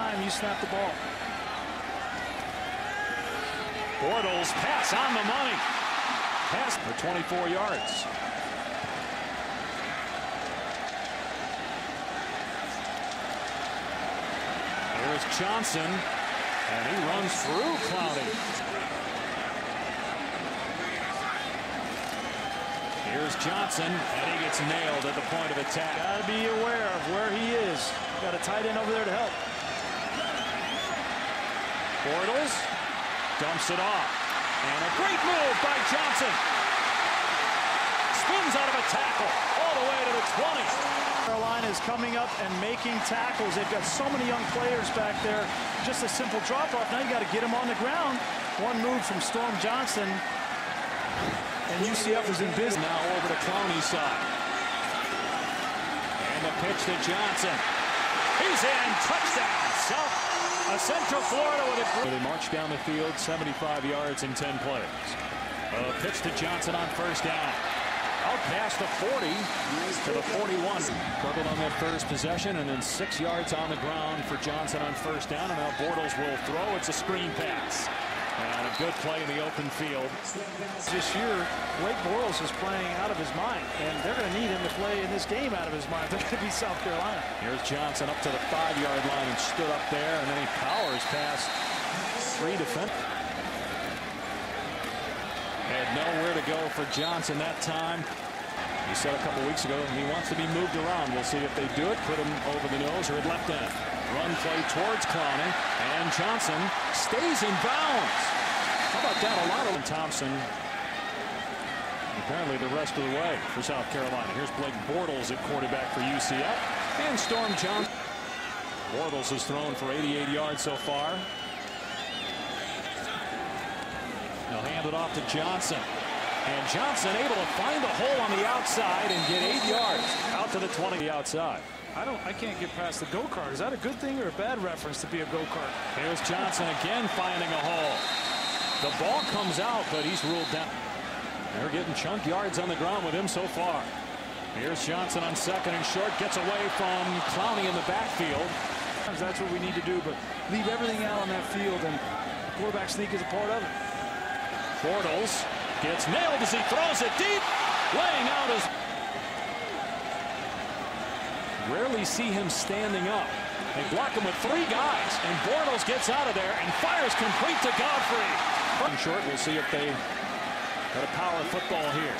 Time you snap the ball. Bortles pass on the money. Pass for 24 yards. Here's Johnson, and he runs through Clowney. Here's Johnson, and he gets nailed at the point of attack. Got to be aware of where he is. Got a tight end over there to help. Bortles dumps it off. And a great move by Johnson. Spins out of a tackle all the way to the 20. Carolina is coming up and making tackles. They've got so many young players back there. Just a simple drop-off. Now you got to get them on the ground. One move from Storm Johnson. And UCF is in business. Now over to Clowney's side. And the pitch to Johnson. He's in. Touchdown. Central Florida with a... They march down the field 75 yards in 10 plays. A pitch to Johnson on first down. Out past the 40 to the 41. Struggled on that first possession, and then 6 yards on the ground for Johnson on first down. And now Bortles will throw. It's a screen pass. And a good play in the open field. This year, Blake Bortles is playing out of his mind, and they're going to need him to play in this game out of his mind. They're going to be South Carolina. Here's Johnson up to the 5-yard line and stood up there, and then he powers past 3 defenders. Had nowhere to go for Johnson that time. He said a couple weeks ago he wants to be moved around. We'll see if they do it. Put him over the nose or at left end. Run play towards Clowney, and Johnson stays in bounds. How about that? A lot of Thompson. Apparently the rest of the way for South Carolina. Here's Blake Bortles at quarterback for UCF, and Storm Johnson. Bortles has thrown for 88 yards so far. They'll hand it off to Johnson. And Johnson able to find the hole on the outside and get 8 yards out to the 20 outside. I can't get past the go-kart. Is that a good thing or a bad reference to be a go-kart? Here's Johnson again finding a hole. The ball comes out, but he's ruled down. They're getting chunk yards on the ground with him so far. Here's Johnson on second and short. Gets away from Clowney in the backfield. That's what we need to do, but leave everything out on that field, and quarterback sneak is a part of it. Bortles gets nailed as he throws it deep. Laying out his... Rarely see him standing up. They block him with 3 guys, and Bortles gets out of there and fires complete to Godfrey. In short, we'll see if they got a power football here.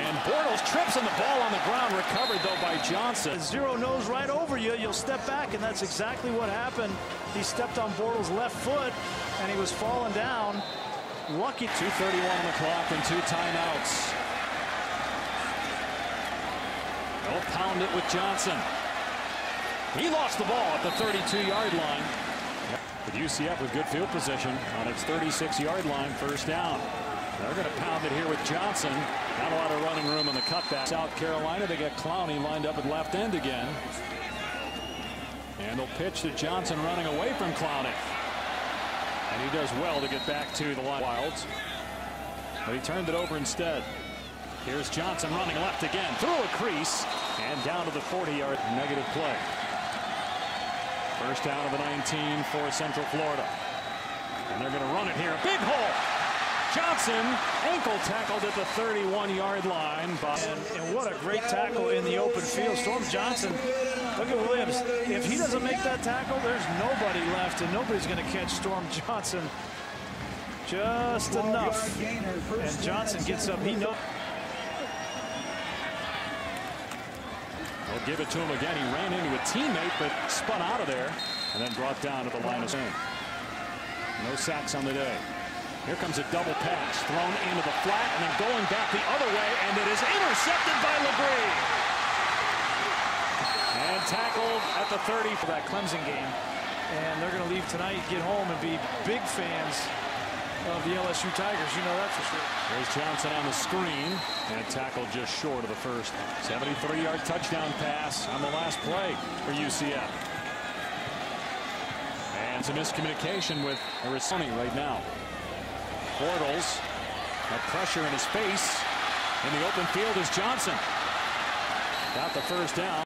And Bortles trips and the ball on the ground, recovered though by Johnson. Zero nose right over you. You'll step back, and that's exactly what happened. He stepped on Bortles' left foot, and he was falling down. Lucky. 2:31 on the clock and 2 timeouts. They'll pound it with Johnson. He lost the ball at the 32-yard line. But UCF with good field position on its 36-yard line, first down. They're going to pound it here with Johnson. Not a lot of running room on the cutback. South Carolina, they got Clowney lined up at left end again. And they'll pitch to Johnson running away from Clowney. And he does well to get back to the Wilds. But he turned it over instead. Here's Johnson running left again, through a crease, and down to the 40-yard negative play. First down of the 19 for Central Florida. And they're going to run it here. A big hole. Johnson ankle tackled at the 31-yard line. And what a great tackle in the open field. Storm Johnson, look at Williams. If he doesn't make that tackle, there's nobody left, and nobody's going to catch Storm Johnson. Just enough. And Johnson gets up. He knows. They'll give it to him again. He ran into a teammate, but spun out of there and then brought down to the line of scrimmage. No sacks on the day. Here comes a double pass thrown into the flat and then going back the other way, and it is intercepted by LeBrie. And tackled at the 30 for that Clemson game. And they're going to leave tonight, get home, and be big fans of the LSU Tigers. You know that for sure. There's Johnson on the screen, and tackled just short of the first. 73-yard touchdown pass on the last play for UCF. And some miscommunication with Arizona right now. Bortles, that pressure in his face. In the open field is Johnson. Got the first down.